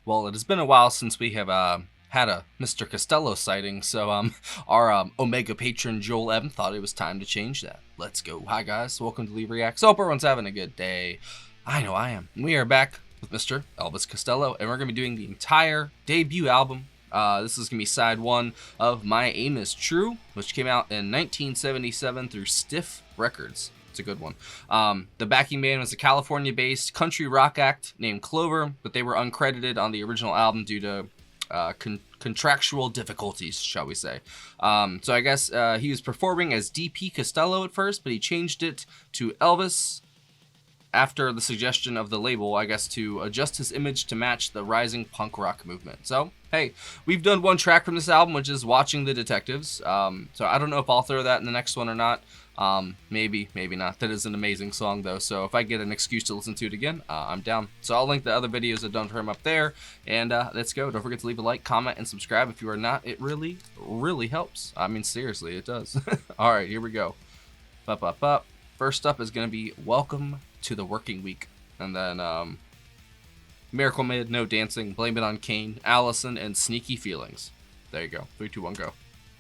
Well, it has been a while since we have had a Mr. Costello sighting, so our Omega patron Joel Evan thought it was time to change that. Let's go. Hi guys, welcome to Lee Reacts. Hope everyone's having a good day. I know I am. We are back with Mr. Elvis Costello, and we're going to be doing the entire debut album. This is going to be side one of My Aim Is True, which came out in 1977 through Stiff Records. It's a good one. The backing band was a California-based country rock act named Clover, but they were uncredited on the original album due to contractual difficulties, shall we say. So I guess he was performing as D.P. Costello at first, but he changed it to Elvis after the suggestion of the label, I guess, to adjust his image to match the rising punk rock movement. So, hey, we've done one track from this album, which is Watching the Detectives. So I don't know if I'll throw that in the next one or not. Maybe not. That is an amazing song, though. So if I get an excuse to listen to it again, I'm down. So I'll link the other videos I've done for him up there. And let's go. Don't forget to leave a like, comment, and subscribe if you are not. It really, really helps. I mean, seriously, it does. All right, here we go. Up. First up is going to be Welcome to the Working Week. And then Miracle Made, No Dancing, Blame It on Kane, Allison, and Sneaky Feelings. There you go. 3, 2, 1, go.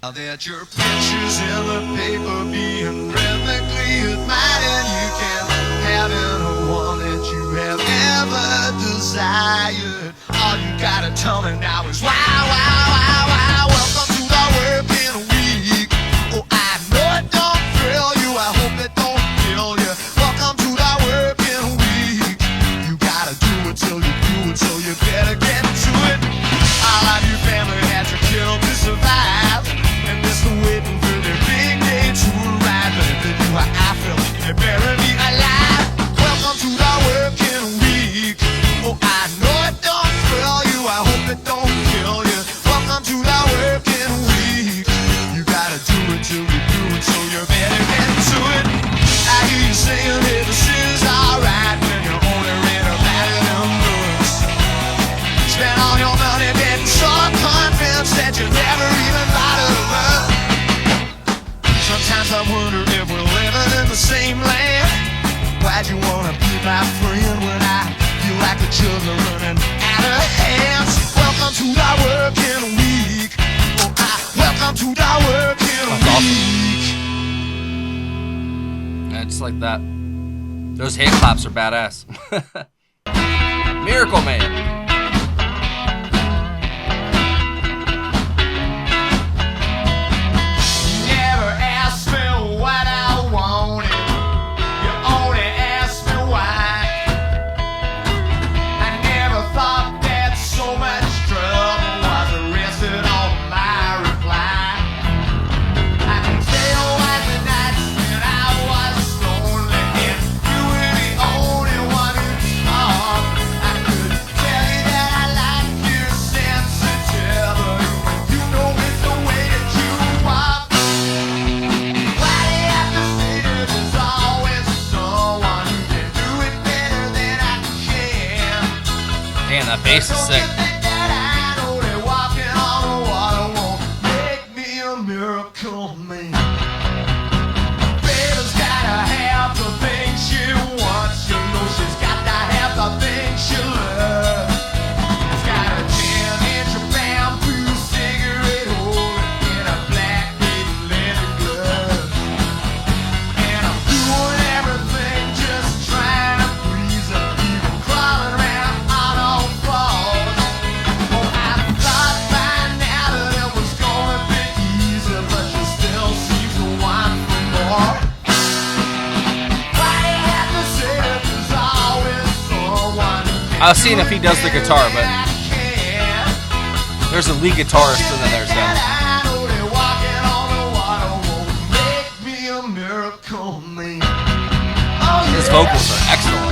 Now that your pictures in the paper being rhythmically admired, you can have any one that you have ever desired. All you gotta tell me now is wow. Welcome to the working week. Oh, I know it don't thrill you. I hope it don't kill you. Welcome to the working week. You gotta do it till you do it, so you better get to it. All of you family had to kill to survive. Waiting for the big day to arrive, but if they knew how I feel, they better be alive. Welcome to the working week. Oh, I know it don't thrill you. I hope it don't kill you. Welcome to the working week. You gotta do it till you do it, so you better get to it. I hear you saying, hey, this is alright, when you only read about it in books. Spend all your money getting so convinced that you never even thought of love. Sometimes I wonder if we're living in the same land. Why'd you wanna be my friend when I feel like the children running out of hands? Welcome to the working week. Oh, welcome to the working week. Yeah, just like that. Those hand claps are badass. Miracle Man. Man, that bass is sick. I was seeing if he does the guitar, but there's a lead guitarist and then there's him. His vocals are excellent.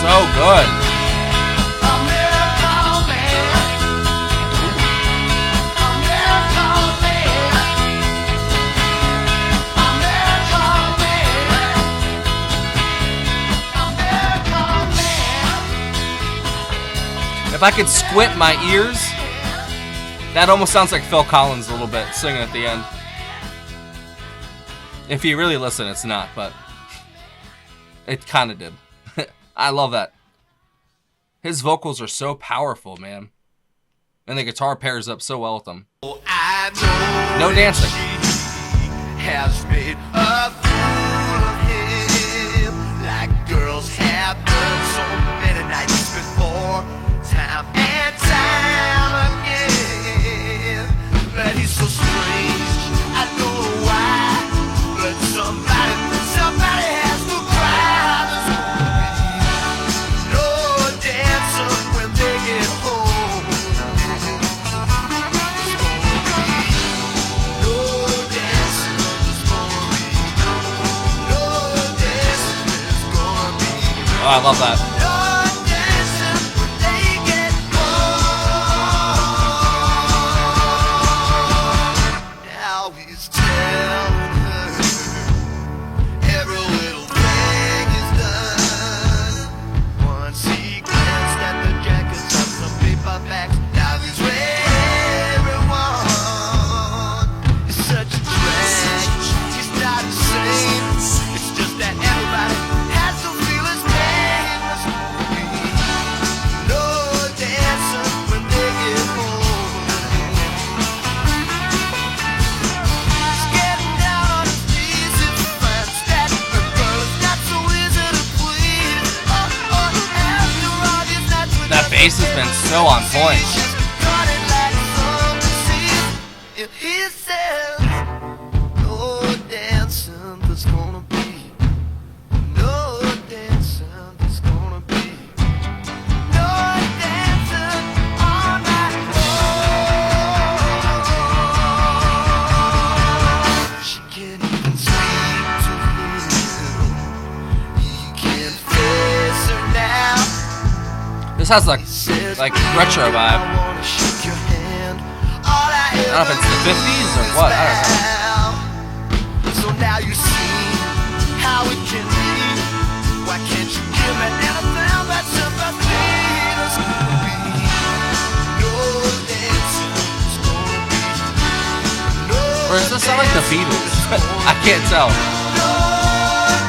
So good. If I could squint my ears, that almost sounds like Phil Collins a little bit singing at the end. If you really listen, it's not, but it kind of did. I love that. His vocals are so powerful, man. And the guitar pairs up so well with them. No dancing. Has made a fool of him, like girls have done so many nights before, time and time again. But he's so strange, I don't know why, but somebody has to cry. No dancer when they get home. Oh, I love that. Now he's telling her every little thing is done. Once he glanced at the jackets of some paperbacks, now he's read everyone. It's such a drag. He's not the same. It's just that everybody has to feel his pain. No dancer when they get home. He's getting down on his knees and finds that the girl is not so easy to please. After all these nights with That bass has been so on point. she's running like some disease. If he says no dancing, there's gonna be no dancing, there's gonna be no dancing on my own. She can't even speak to him. He can't face her now. This has like retro vibe. I wanna shake your hand. All I I don't know if it's the 50s or what. I don't know. So now you see how it can be. Why can't you give me anything but sympathy? There's gonna be no dancing. There's gonna be no Or does this sound like the Beatles? I can't tell. no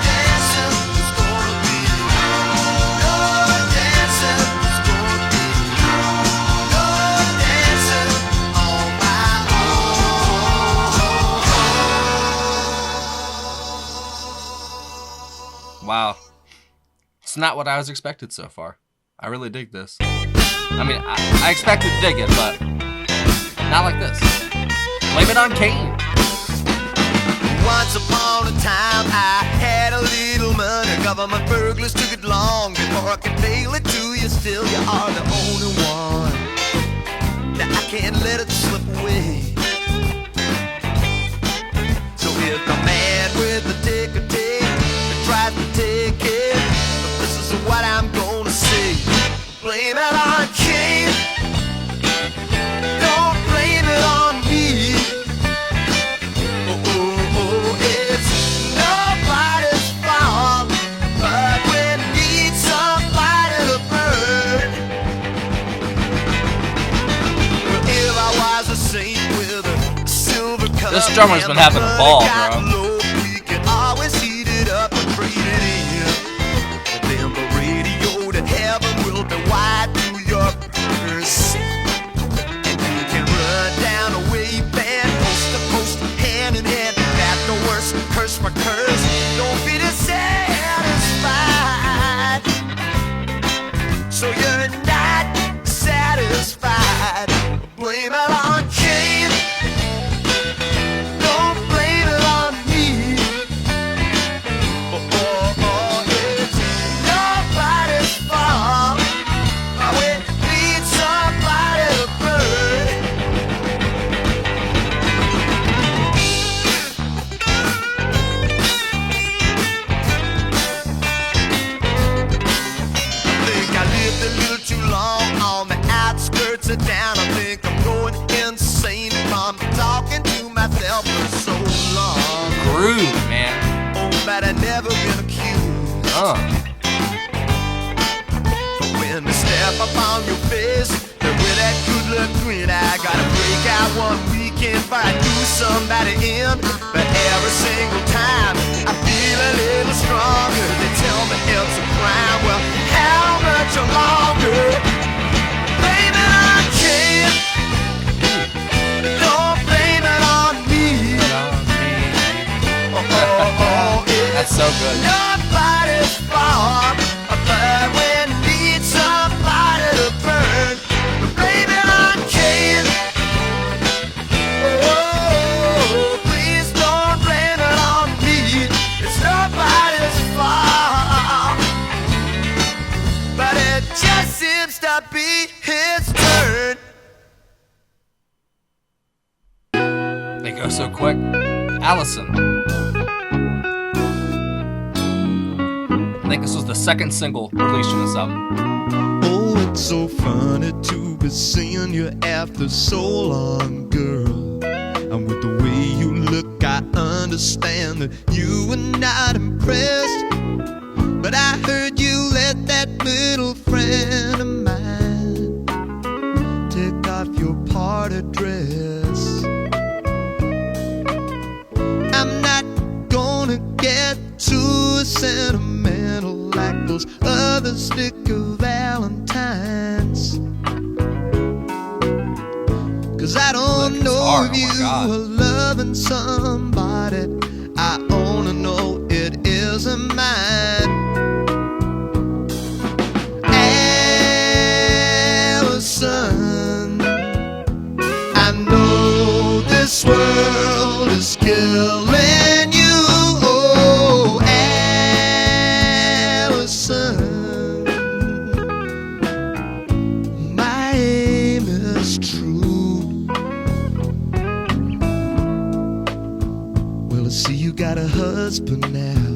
dancing. There's gonna be no dancing. There's gonna be no dancing on my own. Wow. It's not what I was expected so far. I really dig this. I mean, I expected to dig it, but not like this. Blame it on Kane. Once upon a time I had a little money. Government burglars took it long before I could mail it to you. Still, you are the only one. Now I can't let it slip away. So if the man with the ticket tries to take it, this is what I'm gonna say. Blame it on Kane. Don't blame it on me. It's nobody's fault, but we need somebody to burn. Well, if I was a saint with a silver cup, This drummer's been having a ball, bro. we could always heat it up and trade it in. And then the radio to heaven will be wide through your purse. And you can run down a wave band, post to post, hand in hand. That's the worst, curse for curse. Don't be dissatisfied. So you're not satisfied. Blame it on Kane. Don't blame it on before I do somebody in. But every single time I feel a little stronger. They tell me it's a crime. Well, how much longer? Blame it on Ken. Don't blame it on me. That's so good. Nobody's fault, but we need somebody to burn. Blame it on Ken. Oh, please don't blame it on me. It's nobody's fault, but it just seems to be his turn. They go so quick. Allison. I think this was the second single released from this album. Oh, it's so funny to be seeing you after so long, girl. And with the way you look, I understand that you were not impressed. But I heard you let that little friend of mine take off your party dress. I'm not gonna get too sentimental like those other sticker valentines, 'cause I don't know if you are loving somebody. I only know it isn't mine. Allison, I know this world is killing you. Oh, Allison, my aim is true. Well, I see you got a husband now.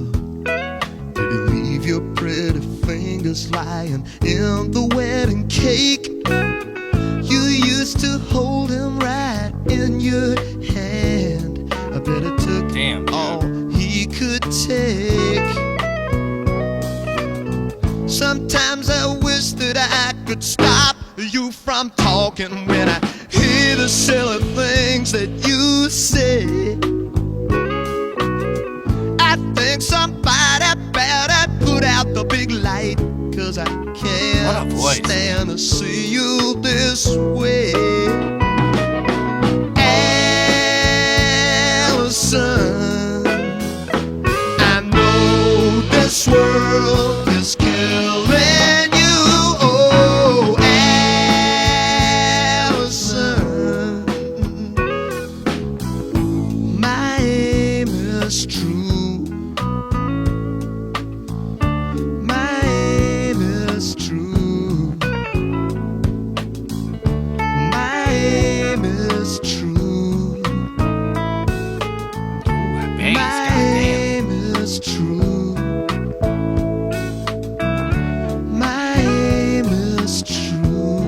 Did you leave your pretty fingers lying in the wedding cake? You used to hold him right in your hand. I bet it took all he could take. Sometimes I wish that I could stop you from talking when I hear the silly things that you say. I think somebody better put out the big light, 'cause I can't stand to see you this way. Allison, I know this world is killing you. Oh, Allison, my aim is true. My aim is true. My aim is true. My aim is true. My aim is true.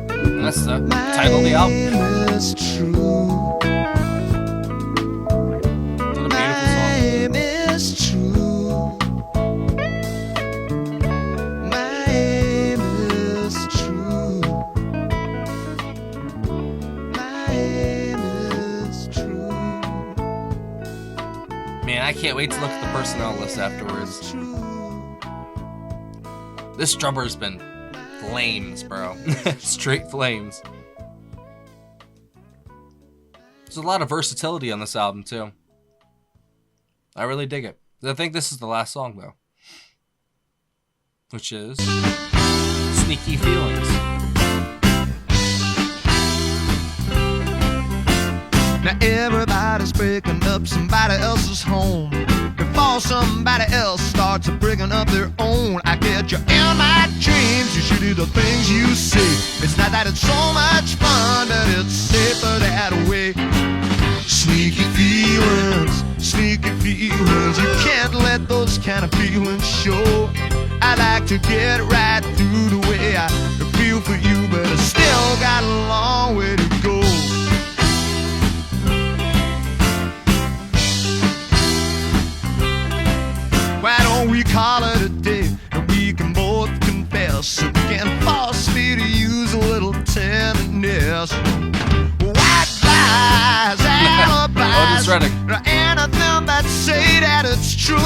And that's the title of the album. My aim is true. What a beautiful My song. aim is true. My aim is true. My aim is true. Man, I can't wait to look at the personnel list afterwards. This drummer's been flames, bro. Straight flames. There's a lot of versatility on this album, too. I really dig it. I think this is the last song, though. Which is Sneaky Feelings. Now everybody's breaking up somebody else's home before somebody else starts breaking up their own. I get you in my dreams, you should do the things you say. It's not that it's so much fun, but it's safer that way. Sneaky feelings, sneaky feelings. You can't let those kind of feelings show. I like to get right through the way I feel for you, but I still got a long way to go. Why don't we call it a day and we can both confess, so we can force me to use a little tenderness. Otis Redding. Anything that say that it's true.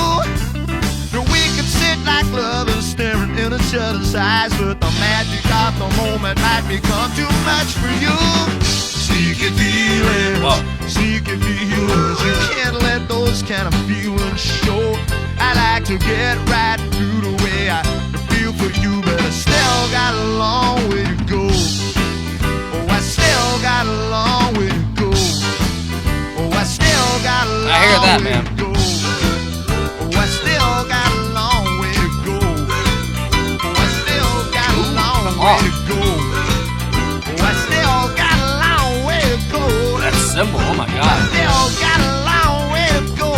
We could sit like lovers staring in each other's eyes, but the magic of the moment might become too much for you. Seeking feelings, seeking feelings. You can't let those kind of feelings show. I like to get right through the way I feel for you, but I still got a long way to go. Oh, I still got a long way to go. Oh, I still got a long I hear that, way man. to go. Oh, I still got a long way to go. Oh, I still got a long way to go. Oh, I still got a long way to go. That cymbal, oh my I god. still got a long way to go.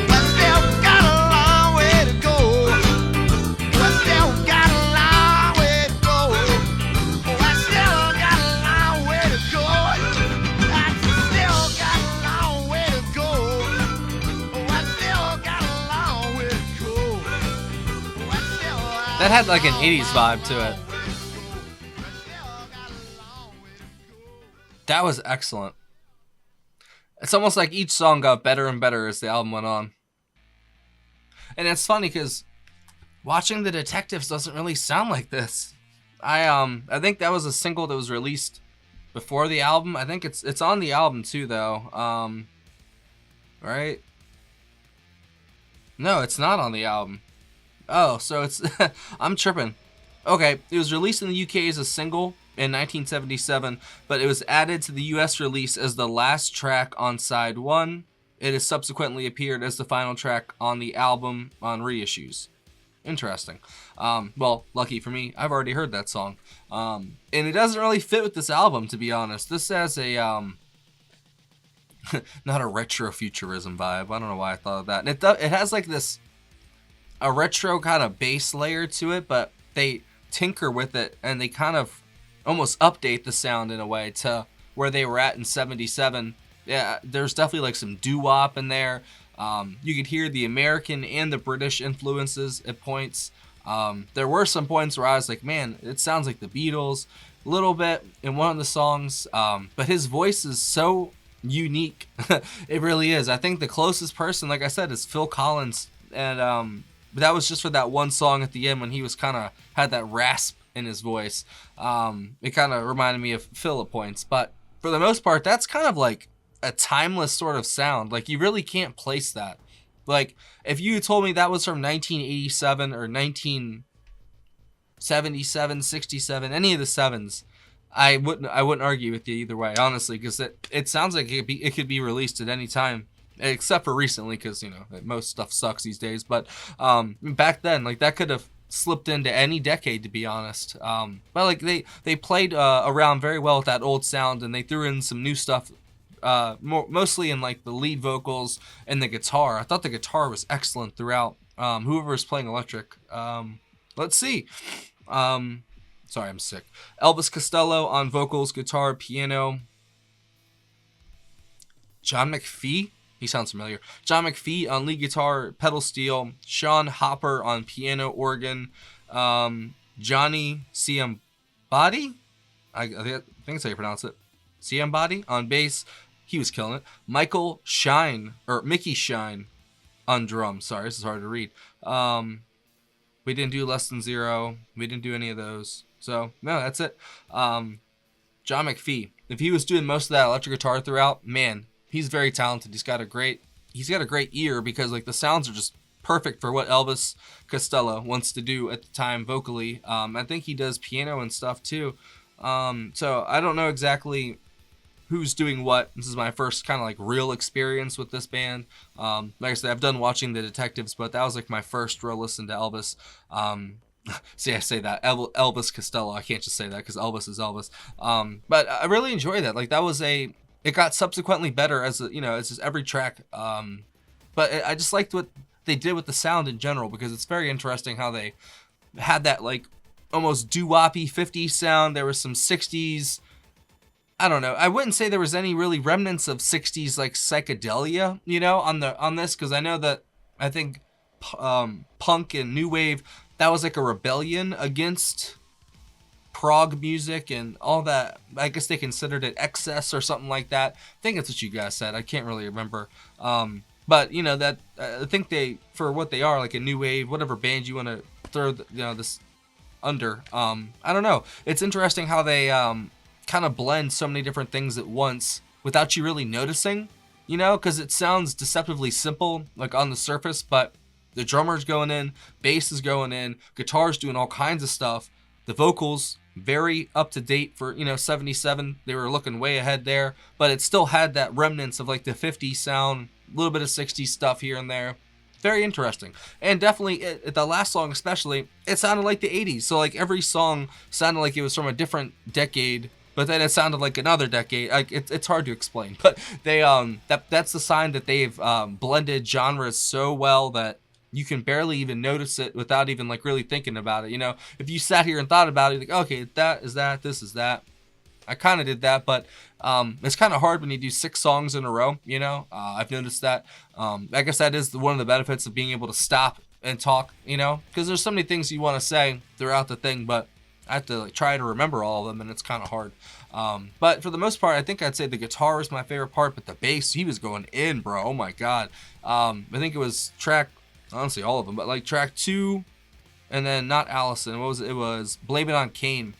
I still got a long way to go. I still got a long way to go. I still got a long way to go. I still got a long way to go. I still got a long way to go. That had like an 80s vibe to it. That was excellent. It's almost like each song got better and better as the album went on. And it's funny because watching The Detectives doesn't really sound like this. I think that was a single that was released before the album. I think it's on the album too though. Right? No, it's not on the album. Oh, so it's I'm tripping. Okay, it was released in the UK as a single in 1977, but it was added to the US release as the last track on side 1. It has subsequently appeared as the final track on the album on reissues. Interesting. Well, lucky for me, I've already heard that song. And it doesn't really fit with this album, to be honest. This has a not a retro futurism vibe. I don't know why I thought of that. And it has like this a retro kind of bass layer to it, but they tinker with it and they kind of almost update the sound in a way to where they were at in 77. Yeah, there's definitely like some doo-wop in there. You could hear the American and the British influences at points. There were some points where I was like, man, it sounds like the Beatles a little bit in one of the songs. But his voice is so unique. It really is. I think the closest person, like I said, is Phil Collins. And that was just for that one song at the end when he was kind of had that rasp in his voice. It kind of reminded me of Phil at points, but for the most part, that's kind of like a timeless sort of sound. Like you really can't place that. Like if you told me that was from 1987 or 1977, 67, any of the sevens, I wouldn't argue with you either way, honestly, because it sounds like it could be released at any time. Except for recently, because you know most stuff sucks these days. But back then, like that could have slipped into any decade, to be honest. But like they played around very well with that old sound, and they threw in some new stuff, mostly in like the lead vocals and the guitar. I thought the guitar was excellent throughout. Whoever was playing electric. Let's see. Sorry, I'm sick. Elvis Costello on vocals, guitar, piano. John McPhee. He sounds familiar. John McPhee on lead guitar, pedal steel. Sean Hopper on piano, organ. Johnny Ciambatti? I think that's how you pronounce it. Ciambatti on bass. He was killing it. Mickey Shine on drums. Sorry, this is hard to read. We didn't do Less Than Zero. We didn't do any of those. So, no, that's it. John McPhee. If he was doing most of that electric guitar throughout, man, he's very talented. He's got a great ear because like the sounds are just perfect for what Elvis Costello wants to do at the time vocally. I think he does piano and stuff too. So I don't know exactly who's doing what. This is my first kind of like real experience with this band. Like I said, I've done watching The Detectives, but that was like my first real listen to Elvis. See, I say that Elvis Costello. I can't just say that because Elvis is Elvis. But I really enjoy that. Like that was it got subsequently better as it's just every track. But I just liked what they did with the sound in general because it's very interesting how they had that like almost doo-woppy 50s sound. There was some 60s. I don't know. I wouldn't say there was any really remnants of 60s like psychedelia, on this because I know that I think punk and new wave, that was like a rebellion against prog music and all that. I guess they considered it excess or something like that. I think that's what you guys said. I can't really remember. But you know that I think they, for what they are, like a new wave, whatever band you want to throw, this under. I don't know. It's interesting how they kind of blend so many different things at once without you really noticing. Because it sounds deceptively simple, like on the surface, but the drummer's going in, bass is going in, guitar's doing all kinds of stuff. The vocals, very up to date for, 77. They were looking way ahead there, but it still had that remnants of like the 50s sound, a little bit of 60s stuff here and there. Very interesting. And definitely, the last song especially, it sounded like the 80s. So like every song sounded like it was from a different decade, but then it sounded like another decade. Like it's hard to explain, but they that's the sign that they've blended genres so well that you can barely even notice it without even like really thinking about it. If you sat here and thought about it, like, okay, that is that, this is that. I kind of did that, but it's kind of hard when you do 6 songs in a row. I've noticed that. I guess that is one of the benefits of being able to stop and talk. Because there's so many things you want to say throughout the thing, but I have to like try to remember all of them, and it's kind of hard. But for the most part, I think I'd say the guitar is my favorite part, but the bass, he was going in, bro. Oh my god. I think it was honestly all of them, but like track 2, and then not Allison. What was it? It was Blame It on Kane,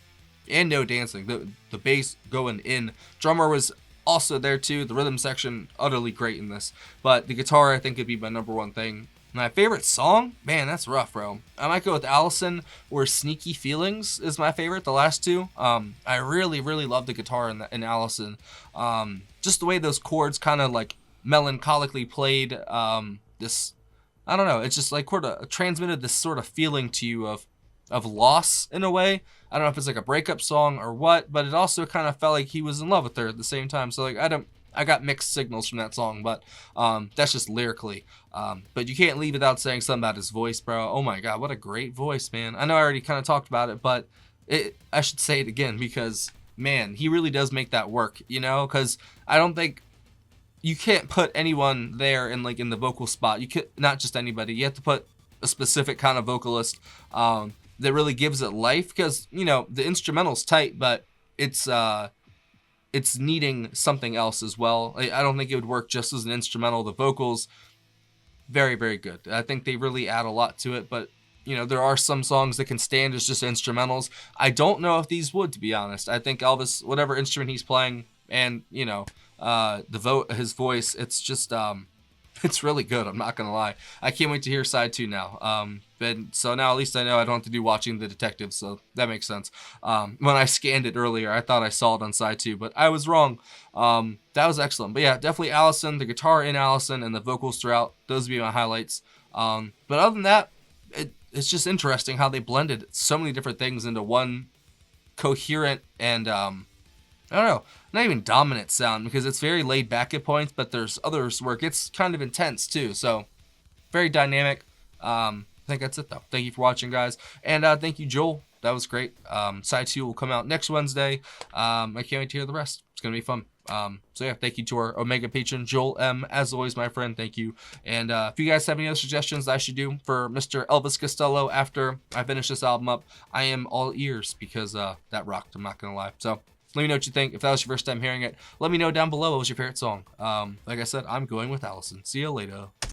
and No Dancing. The bass going in. Drummer was also there too. The rhythm section utterly great in this, but the guitar I think would be my number one thing. My favorite song? Man, that's rough, bro. I might go with Allison or Sneaky Feelings is my favorite, the last two. I really, really love the guitar in Allison. Just the way those chords kind of like melancholically played. This, I don't know, it's just like sort of transmitted this sort of feeling to you of loss in a way. I don't know if it's like a breakup song or what, but it also kind of felt like he was in love with her at the same time. So like I got mixed signals from that song, but that's just lyrically. But you can't leave without saying something about his voice, bro. Oh my god, what a great voice, man. I know I already kind of talked about it, but I should say it again because, man, he really does make that work, because I don't think you can't put anyone there in the vocal spot. You could, not just anybody. You have to put a specific kind of vocalist that really gives it life, because the instrumental's tight, but it's needing something else as well. I don't think it would work just as an instrumental. The vocals, very, very good. I think they really add a lot to it, but there are some songs that can stand as just instrumentals. I don't know if these would, to be honest. I think Elvis, whatever instrument he's playing, and his voice, it's just it's really good. I'm not gonna lie. I can't wait to hear side 2 now. So now at least I know I don't have to do Watching the Detective, so that makes sense. When I scanned it earlier, I thought I saw it on side 2, but I was wrong. That was excellent. But yeah, definitely Allison, the guitar in Allison, and the vocals throughout. Those would be my highlights. But other than that, it's just interesting how they blended so many different things into one coherent and I don't know, not even dominant sound, because it's very laid back at points, but there's others where it gets kind of intense too. So very dynamic. I think that's it though. Thank you for watching, guys, and thank you, Joel. That was great. Side 2 will come out next Wednesday. I can't wait to hear the rest. It's gonna be fun. So yeah, thank you to our Omega patron, Joel M. As always, my friend, thank you. And if you guys have any other suggestions I should do for Mr. Elvis Costello after I finish this album up, I am all ears, because that rocked. I'm not gonna lie. So let me know what you think. If that was your first time hearing it, let me know down below what was your favorite song. Like I said, I'm going with Allison. See you later.